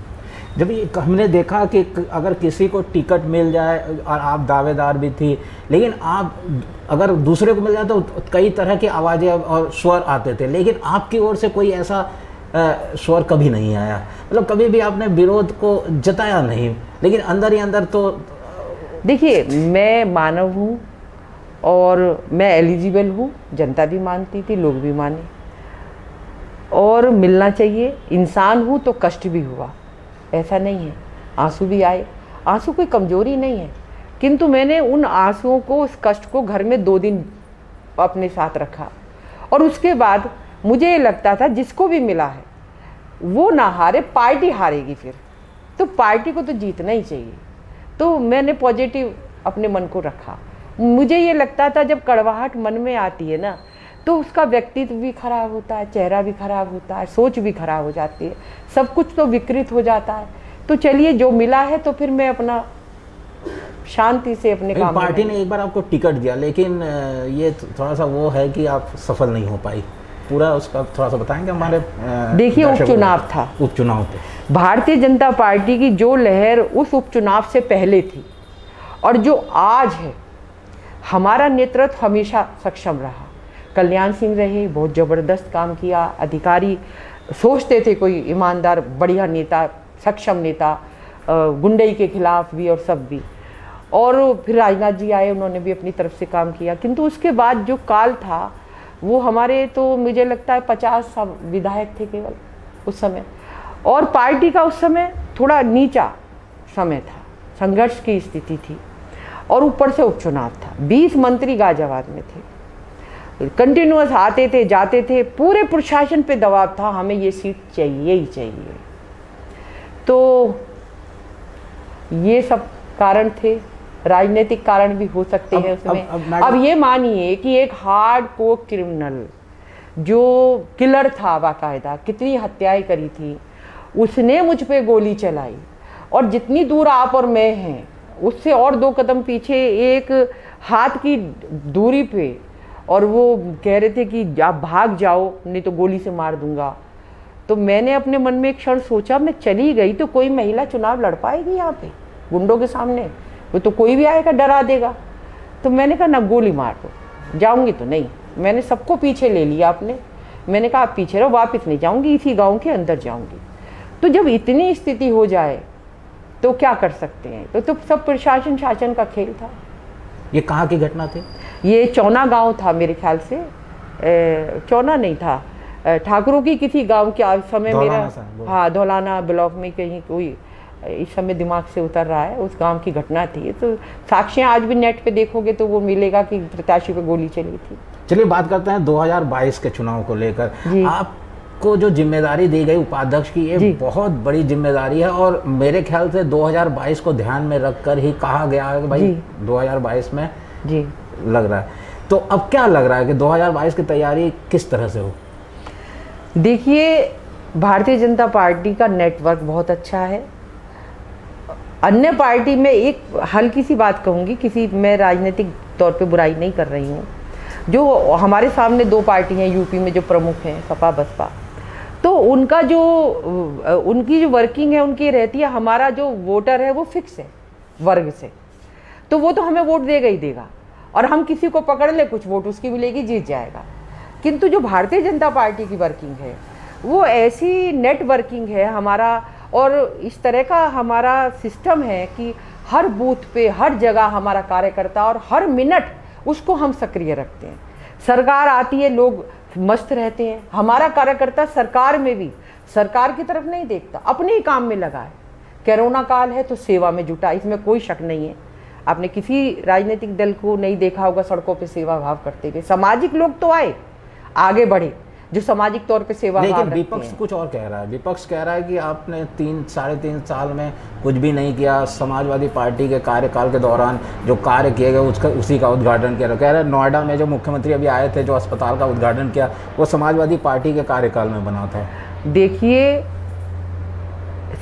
जब ये हमने देखा कि अगर किसी को टिकट मिल जाए और आप दावेदार भी थी, लेकिन आप अगर दूसरे को मिल जाए तो कई तरह की आवाज़ें और स्वर आते थे, लेकिन आपकी ओर से कोई ऐसा स्वर कभी नहीं आया, मतलब कभी भी आपने विरोध को जताया नहीं, लेकिन अंदर ही अंदर तो देखिए मैं मानव हूँ और मैं एलिजिबल हूँ, जनता भी मानती थी, लोग भी माने, और मिलना चाहिए। इंसान हूँ तो कष्ट भी हुआ, ऐसा नहीं है, आंसू भी आए, आंसू कोई कमजोरी नहीं है, किंतु मैंने उन आंसुओं को, उस कष्ट को घर में 2 दिन अपने साथ रखा, और उसके बाद मुझे ये लगता था जिसको भी मिला है वो ना हारे, पार्टी हारेगी फिर, तो पार्टी को तो जीतना ही चाहिए। तो मैंने पॉजिटिव अपने मन को रखा। मुझे ये लगता था जब कड़वाहट मन में आती है ना, तो उसका व्यक्तित्व भी खराब होता है, चेहरा भी खराब होता है, सोच भी खराब हो जाती है, सब कुछ तो विकृत हो जाता है। तो चलिए जो मिला है तो फिर मैं अपना शांति से अपने काम। पार्टी ने एक बार आपको टिकट दिया, लेकिन ये थोड़ा सा वो है कि आप सफल नहीं हो पाई, पूरा उसका थोड़ा सा बताएंगे हमारे। देखिए उपचुनाव था, उपचुनाव थे, भारतीय जनता पार्टी की जो लहर उस उपचुनाव से पहले थी और जो आज है, हमारा नेतृत्व हमेशा सक्षम रहा। कल्याण सिंह रहे, बहुत ज़बरदस्त काम किया, अधिकारी सोचते थे कोई ईमानदार बढ़िया नेता, सक्षम नेता, गुंडई के खिलाफ भी और सब भी, और फिर राजनाथ जी आए, उन्होंने भी अपनी तरफ से काम किया। किंतु उसके बाद जो काल था वो हमारे, तो मुझे लगता है 50 विधायक थे केवल उस समय, और पार्टी का उस समय थोड़ा नीचा समय था, संघर्ष की स्थिति थी, और ऊपर से उपचुनाव था। 20 मंत्री गाजियाबाद में थे, कंटिन्यूअस आते थे जाते थे, पूरे प्रशासन पे दबाव था, हमें ये सीट चाहिए ही चाहिए। तो ये सब कारण थे, राजनीतिक कारण भी हो सकते हैं उसमें। अब ये मानिए कि एक हार्ड कोर क्रिमिनल जो किलर था, बाकायदा कितनी हत्याएं करी थी, उसने मुझ पे गोली चलाई, और जितनी दूर आप और मैं हैं उससे और 2 कदम पीछे, एक हाथ की दूरी पे, और वो कह रहे थे कि आप भाग जाओ नहीं तो गोली से मार दूंगा। तो मैंने अपने मन में एक क्षण सोचा, मैं चली गई तो कोई महिला चुनाव लड़ पाएगी यहाँ पे गुंडों के सामने? वो तो कोई भी आएगा डरा देगा। तो मैंने कहा ना, गोली मार दो, जाऊंगी तो नहीं। मैंने सबको पीछे ले लिया अपने, मैंने कहा आप पीछे रहो, वापस नहीं जाऊंगी, इसी गांव के अंदर जाऊंगी। तो जब इतनी स्थिति हो जाए तो क्या कर सकते हैं? तो सब प्रशासन शासन का खेल था। ये कहाँ की घटना थी? ये चौना गांव था मेरे ख्याल से, चौना नहीं था, ठाकुरों की किसी गांव के समय मेरा, हाँ धौलाना ब्लॉक में कहीं, कोई इस समय दिमाग से उतर रहा है, उस गांव की घटना थी। तो साक्ष्य आज भी नेट पे देखोगे तो वो मिलेगा कि प्रत्याशी पे गोली चली थी। चलिए बात करते हैं 2022 के चुनाव को लेकर। आपको जो जिम्मेदारी दी गई उपाध्यक्ष की, ये बहुत बड़ी जिम्मेदारी है, और मेरे ख्याल से 2022 को ध्यान में रखकर ही कहा गया है कि भाई 2022 में जी लग रहा है। तो अब क्या लग रहा है कि 2022 की तैयारी किस तरह से हो? देखिए, भारतीय जनता पार्टी का नेटवर्क बहुत अच्छा है। अन्य पार्टी में एक हल्की सी बात कहूँगी, किसी मैं राजनीतिक तौर पे बुराई नहीं कर रही हूँ, जो हमारे सामने 2 पार्टी हैं यूपी में जो प्रमुख हैं, सपा बसपा, तो उनका जो उनकी जो वर्किंग है उनकी रहती है, हमारा जो वोटर है वो फिक्स है वर्ग से, तो वो तो हमें वोट देगा ही देगा, और हम किसी को पकड़ ले कुछ वोट उसकी मिलेगी, जीत जाएगा। किंतु जो भारतीय जनता पार्टी की वर्किंग है वो ऐसी नेटवर्किंग है हमारा, और इस तरह का हमारा सिस्टम है कि हर बूथ पे हर जगह हमारा कार्यकर्ता, और हर मिनट उसको हम सक्रिय रखते हैं। सरकार आती है, लोग मस्त रहते हैं, हमारा कार्यकर्ता सरकार में भी सरकार की तरफ नहीं देखता, अपने ही काम में लगा है। कोरोना काल है तो सेवा में जुटा, इसमें कोई शक नहीं है। आपने किसी राजनीतिक दल को नहीं देखा होगा सड़कों पे सेवा भाव करते हुए। सामाजिक लोग तो आए, आगे बढ़े, जो सामाजिक तौर पे सेवा भाव रखते हैं। लेकिन विपक्ष कुछ और कह रहा है। विपक्ष कह रहा है कि आपने 3-3.5 साल में कुछ भी नहीं किया। समाजवादी पार्टी के कार्यकाल के दौरान जो कार्य किए गए उसका उसी का उद्घाटन किया। कह रहे हैं नोएडा में जो मुख्यमंत्री अभी आए थे, जो अस्पताल का उद्घाटन किया, वो समाजवादी पार्टी के कार्यकाल में बना था। देखिए,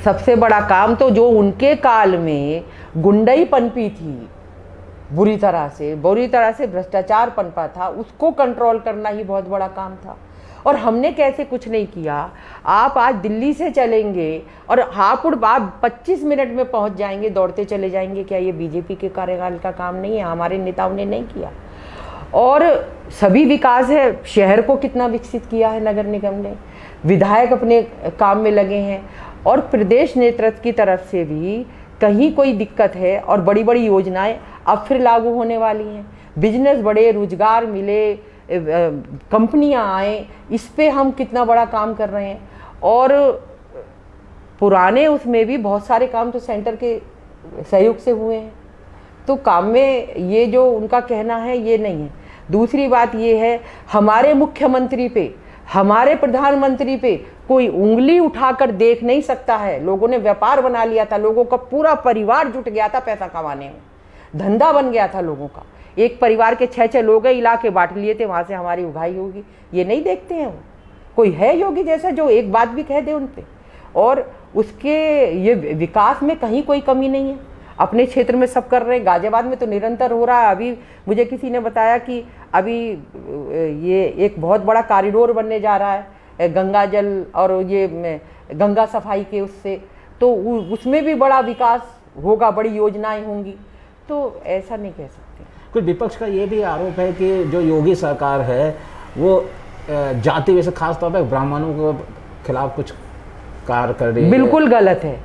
सबसे बड़ा काम तो जो उनके काल में गुंडई पनपी थी, बुरी तरह से भ्रष्टाचार पनपा था, उसको कंट्रोल करना ही बहुत बड़ा काम था। और हमने कैसे कुछ नहीं किया। आप आज दिल्ली से चलेंगे और हापुड़ आप 25 मिनट में पहुंच जाएंगे, दौड़ते चले जाएंगे। क्या ये बीजेपी के कार्यकाल का काम नहीं है? हमारे नेताओं ने नहीं किया। और सभी विकास है, शहर को कितना विकसित किया है नगर निगम ने, विधायक अपने काम में लगे हैं और प्रदेश नेतृत्व की तरफ से भी कहीं कोई दिक्कत है और बड़ी बड़ी योजनाएं अब फिर लागू होने वाली हैं। बिजनेस बढ़े, रोजगार मिले, कंपनियां आए, इस पे हम कितना बड़ा काम कर रहे हैं। और पुराने उसमें भी बहुत सारे काम तो सेंटर के सहयोग से हुए हैं, तो काम में ये जो उनका कहना है ये नहीं है। दूसरी बात ये है, हमारे मुख्यमंत्री पे, हमारे प्रधानमंत्री पे कोई उंगली उठाकर देख नहीं सकता है। लोगों ने व्यापार बना लिया था, लोगों का पूरा परिवार जुट गया था पैसा कमाने में, धंधा बन गया था लोगों का। एक परिवार के 6-6 लोग इलाके बांट लिए थे, वहाँ से हमारी उगाही होगी, ये नहीं देखते हैं वो। कोई है योगी जैसा जो एक बात भी कह दे उन पे। और उसके ये विकास में कहीं कोई कमी नहीं है, अपने क्षेत्र में सब कर रहे हैं। गाजियाबाद में तो निरंतर हो रहा है। अभी मुझे किसी ने बताया कि अभी ये एक बहुत बड़ा कॉरिडोर बनने जा रहा है गंगा जल और ये गंगा सफाई के उससे, तो उसमें भी बड़ा विकास होगा, बड़ी योजनाएं होंगी। तो ऐसा नहीं कह सकते। कुछ विपक्ष का ये भी आरोप है कि जो योगी सरकार है वो जाति वैसे खास तौर पर ब्राह्मणों के खिलाफ कुछ कार्य कर रही है। बिल्कुल गलत है।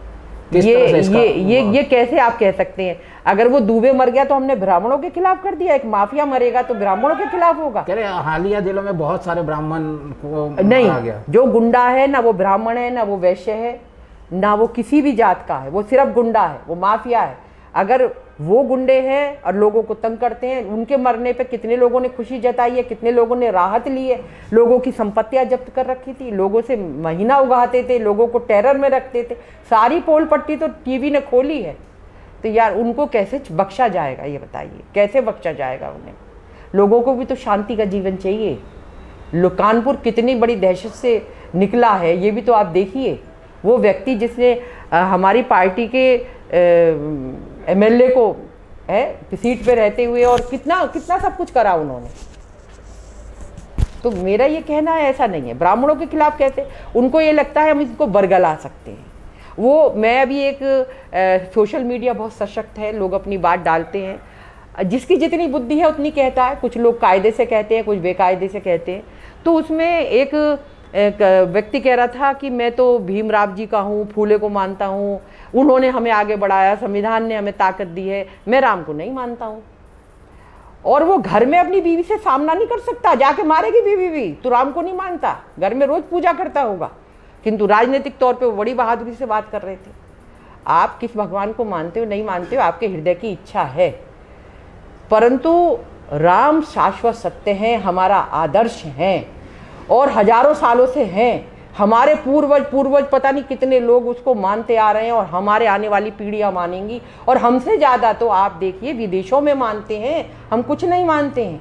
ये कैसे आप कह सकते हैं? अगर वो दुबे मर गया तो हमने ब्राह्मणों के खिलाफ कर दिया, एक माफिया मरेगा तो ब्राह्मणों के खिलाफ होगा? कह रहे हालिया दिनों में बहुत सारे ब्राह्मण को नहीं, मारा गया। जो गुंडा है ना वो ब्राह्मण है, ना वो वैश्य है, ना वो किसी भी जात का है, वो सिर्फ गुंडा है, वो माफिया है। अगर वो गुंडे हैं और लोगों को तंग करते हैं, उनके मरने पे कितने लोगों ने खुशी जताई है, कितने लोगों ने राहत ली है। लोगों की संपत्तियां जब्त कर रखी थी, लोगों से महीना उगाते थे, लोगों को टेरर में रखते थे। सारी पोल पट्टी तो टीवी ने खोली है। तो यार उनको कैसे बख्शा जाएगा, ये बताइए, कैसे बख्शा जाएगा उन्हें? लोगों को भी तो शांति का जीवन चाहिए। कानपुर कितनी बड़ी दहशत से निकला है ये भी तो आप देखिए। वो व्यक्ति जिसने हमारी पार्टी के एमएलए को है सीट पे रहते हुए और कितना कितना सब कुछ करा उन्होंने। तो मेरा ये कहना है ऐसा नहीं है। ब्राह्मणों के खिलाफ कैसे? उनको ये लगता है हम इसको बरगला सकते हैं। वो मैं अभी एक सोशल मीडिया बहुत सशक्त है, लोग अपनी बात डालते हैं, जिसकी जितनी बुद्धि है उतनी कहता है। कुछ लोग कायदे से कहते हैं, कुछ बेकायदे से कहते हैं। तो उसमें एक व्यक्ति कह रहा था कि मैं तो भीमराव जी का हूँ, फूले को मानता हूँ, उन्होंने हमें आगे बढ़ाया, संविधान ने हमें ताकत दी है, मैं राम को नहीं मानता हूँ। और वो घर में अपनी बीवी से सामना नहीं कर सकता, जाके मारेगी बीवी भी, तो राम को नहीं मानता, घर में रोज पूजा करता होगा, किंतु राजनीतिक तौर पे वो बड़ी बहादुरी से बात कर रहे थे। आप किस भगवान को मानते हो नहीं मानते हो, आपके हृदय की इच्छा है, परंतु राम शाश्वत सत्य हैं, हमारा आदर्श हैं और हजारों सालों से हैं। हमारे पूर्वज पता नहीं कितने लोग उसको मानते आ रहे हैं और हमारे आने वाली पीढ़ियां मानेंगी। और हमसे ज़्यादा तो आप देखिए विदेशों में मानते हैं, हम कुछ नहीं मानते हैं।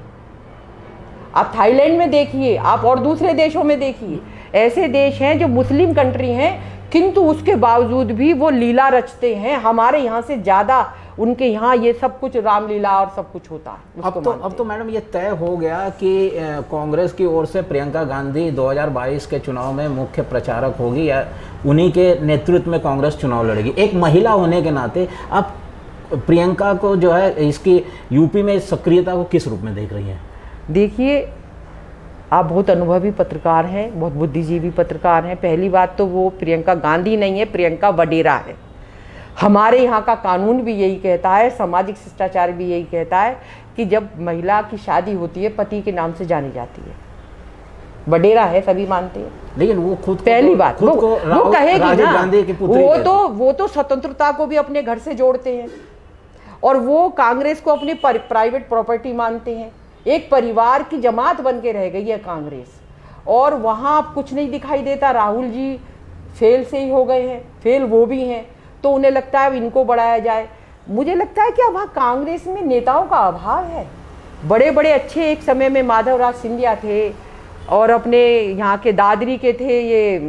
आप थाईलैंड में देखिए, आप और दूसरे देशों में देखिए, ऐसे देश हैं जो मुस्लिम कंट्री हैं, किंतु उसके बावजूद भी वो लीला रचते हैं। हमारे यहाँ से ज़्यादा उनके यहाँ ये सब कुछ रामलीला और सब कुछ होता है। अब तो मैडम ये तय हो गया कि कांग्रेस की ओर से प्रियंका गांधी 2022 के चुनाव में मुख्य प्रचारक होगी या उन्हीं के नेतृत्व में कांग्रेस चुनाव लड़ेगी। एक महिला होने के नाते आप प्रियंका को जो है इसकी यूपी में सक्रियता को किस रूप में देख रही हैं? देखिए, आप बहुत अनुभवी पत्रकार हैं, बहुत बुद्धिजीवी पत्रकार हैं। पहली बात तो वो प्रियंका गांधी नहीं है, प्रियंका वडेरा है। हमारे यहाँ का कानून भी यही कहता है, सामाजिक शिष्टाचार भी यही कहता है कि जब महिला की शादी होती है पति के नाम से जानी जाती है। वडेरा है, सभी मानते हैं। लेकिन वो खुद पहली बात वो कहेगी ना, वो तो स्वतंत्रता को भी अपने घर से जोड़ते हैं और वो कांग्रेस को अपनी प्राइवेट प्रॉपर्टी मानते हैं। एक परिवार की जमात बन के रह गई है कांग्रेस और वहाँ अब कुछ नहीं दिखाई देता। राहुल जी फेल से ही हो गए हैं, फेल वो भी हैं, तो उन्हें लगता है इनको बढ़ाया जाए। मुझे लगता है कि अब वहाँ कांग्रेस में नेताओं का अभाव है। बड़े बड़े अच्छे एक समय में माधवराज सिंधिया थे और अपने यहाँ के दादरी के थे ये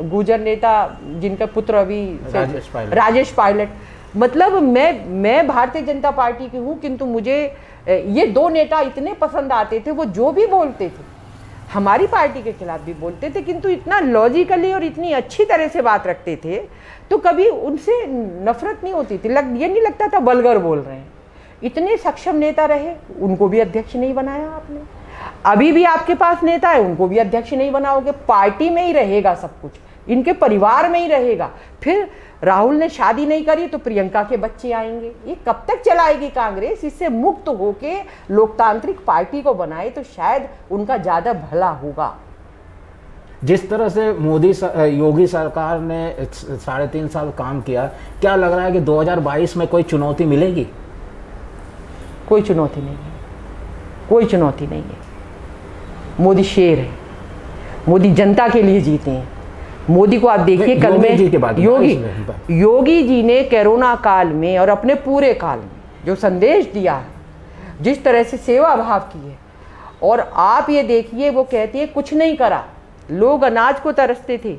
गुजर नेता जिनका पुत्र अभी राजेश पायलट। मतलब मैं भारतीय जनता पार्टी की हूँ, किंतु मुझे ये दो नेता इतने पसंद आते थे, वो जो भी बोलते थे हमारी पार्टी के खिलाफ भी बोलते थे, किंतु इतना लॉजिकली और इतनी अच्छी तरह से बात रखते थे तो कभी उनसे नफरत नहीं होती थी। ये नहीं लगता था वल्गर बोल रहे हैं। इतने सक्षम नेता रहे, उनको भी अध्यक्ष नहीं बनाया आपने। अभी भी आपके पास नेता है, उनको भी अध्यक्ष नहीं बनाओगे। पार्टी में ही रहेगा सब कुछ, इनके परिवार में ही रहेगा। फिर राहुल ने शादी नहीं करी तो प्रियंका के बच्चे आएंगे। ये कब तक चलाएगी कांग्रेस? इससे मुक्त होके लोकतांत्रिक पार्टी को बनाए तो शायद उनका ज़्यादा भला होगा। जिस तरह से योगी सरकार ने 3.5 साल काम किया, क्या लग रहा है कि 2022 में कोई चुनौती मिलेगी? कोई चुनौती नहीं है, कोई चुनौती नहीं है। मोदी शेर है, मोदी जनता के लिए जीते हैं। मोदी को आप देखिए, कल में योगी जी ने कोरोना काल में और अपने पूरे काल में जो संदेश दिया है, जिस तरह से सेवा भाव की है, और आप ये देखिए वो कहती है कुछ नहीं करा, लोग अनाज को तरसते थे।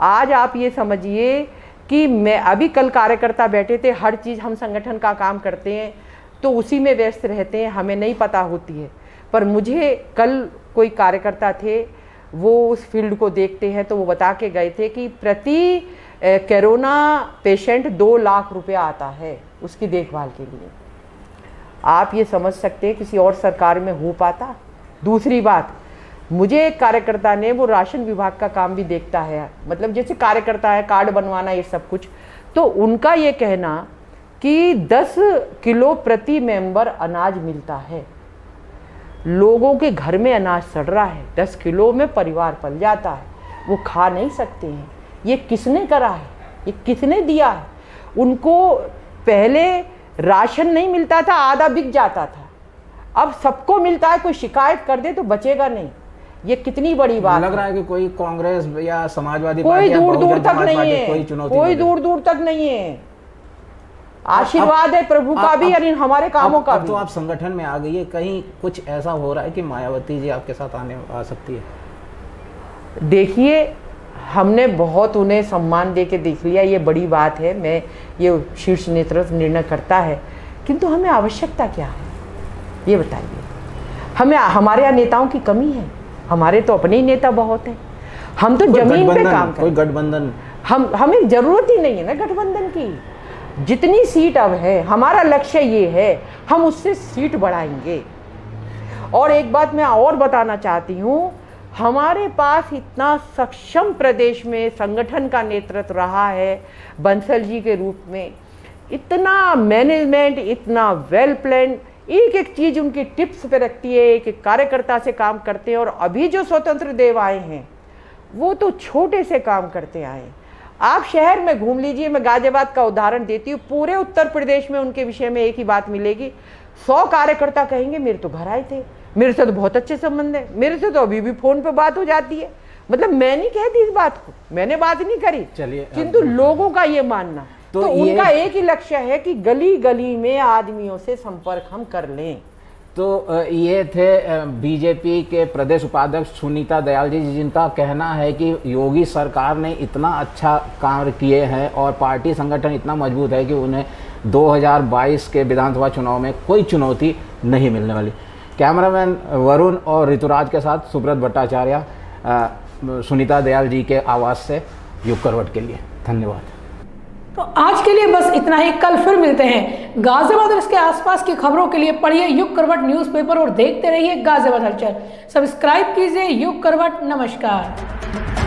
आज आप ये समझिए कि मैं अभी कल कार्यकर्ता बैठे थे, हर चीज़ हम संगठन का काम करते हैं तो उसी में व्यस्त रहते हैं, हमें नहीं पता होती है। पर मुझे कल कोई कार्यकर्ता थे, वो उस फील्ड को देखते हैं तो वो बता के गए थे कि प्रति कोरोना पेशेंट 2 लाख रुपया आता है उसकी देखभाल के लिए। आप ये समझ सकते हैं किसी और सरकार में हो पाता? दूसरी बात, मुझे एक कार्यकर्ता ने, वो राशन विभाग का काम भी देखता है, मतलब जैसे कार्यकर्ता है, कार्ड बनवाना, ये सब कुछ, तो उनका ये कहना कि 10 किलो प्रति मेंबर अनाज मिलता है। लोगों के घर में अनाज सड़ रहा है, 10 किलो में परिवार पल जाता है, वो खा नहीं सकते हैं। ये किसने करा है? ये किसने दिया है? उनको पहले राशन नहीं मिलता था, आधा बिक जाता था, अब सबको मिलता है। कोई शिकायत कर दे तो बचेगा नहीं। ये कितनी बड़ी बात लग रहा है कि कोई कांग्रेस या समाजवादी कोई दूर दूर तक नहीं है, कोई दूर दूर तक नहीं है। आशीर्वाद है प्रभु का भी और हमारे कामों का भी। तो आप संगठन में आ गई है, कहीं कुछ ऐसा हो रहा है कि मायावती जी आपके साथ आ सकती है? देखिए, हमने बहुत उन्हें सम्मान दे के देख लिया, ये बड़ी बात है। मैं ये शीर्ष नेतृत्व निर्णय करता है, किंतु हमें आवश्यकता क्या है ये बताइए। हमें, हमारे यहाँ नेताओं की कमी है? हमारे तो अपने ही नेता बहुत हैं। हम तो जमीन पे काम करते हैं। कोई गठबंधन हमें जरूरत ही नहीं है ना गठबंधन की। जितनी सीट अब है, हमारा लक्ष्य ये है, हम उससे सीट बढ़ाएंगे। और एक बात मैं और बताना चाहती हूँ, हमारे पास इतना सक्षम प्रदेश में संगठन का नेतृत्व रहा है बंसल जी के रूप में, इतना मैनेजमेंट, इतना वेल प्लान, एक एक चीज़ उनकी टिप्स पे रखती है, एक एक कार्यकर्ता से काम करते हैं। और अभी जो स्वतंत्र देव आए हैं वो तो छोटे से काम करते आए। आप शहर में घूम लीजिए, मैं गाजियाबाद का उदाहरण देती हूँ, पूरे उत्तर प्रदेश में उनके विषय में एक ही बात मिलेगी, 100 कार्यकर्ता कहेंगे मेरे तो घर आए थे, मेरे से तो बहुत अच्छे संबंध है, मेरे से तो अभी भी फ़ोन पे बात हो जाती है। मतलब मैं नहीं कहती इस बात को, मैंने बात नहीं करी, किंतु लोगों का ये मानना, तो उनका एक ही लक्ष्य है कि गली गली में आदमियों से संपर्क हम कर लें। तो ये थे बीजेपी के प्रदेश उपाध्यक्ष सुनीता दयाल जी, जिनका कहना है कि योगी सरकार ने इतना अच्छा कार्य किए हैं और पार्टी संगठन इतना मजबूत है कि उन्हें 2022 के विधानसभा चुनाव में कोई चुनौती नहीं मिलने वाली। कैमरामैन वरुण और ऋतुराज के साथ सुब्रत भट्टाचार्य, सुनीता दयाल जी के आवाज़ से युग करवट के लिए धन्यवाद। तो आज के लिए बस इतना ही। कल फिर मिलते हैं। गाजियाबाद और इसके आसपास की खबरों के लिए पढ़िए युग करवट न्यूज़पेपर और देखते रहिए गाजियाबाद हलचल। सब्सक्राइब कीजिए युग करवट। नमस्कार।